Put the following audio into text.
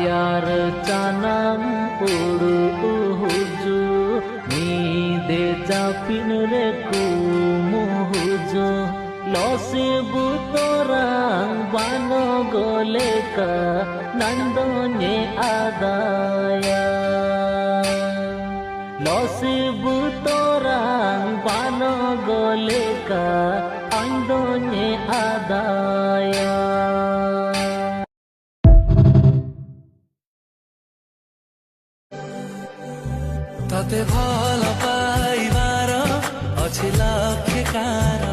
ayar canam uru uhuju ni de japin reku muhuju losi butorang bano goleka nandonye adaya losi butorang bano goleka andonye adaya তাতে ভালো পাইবার আছে লাখে কারণ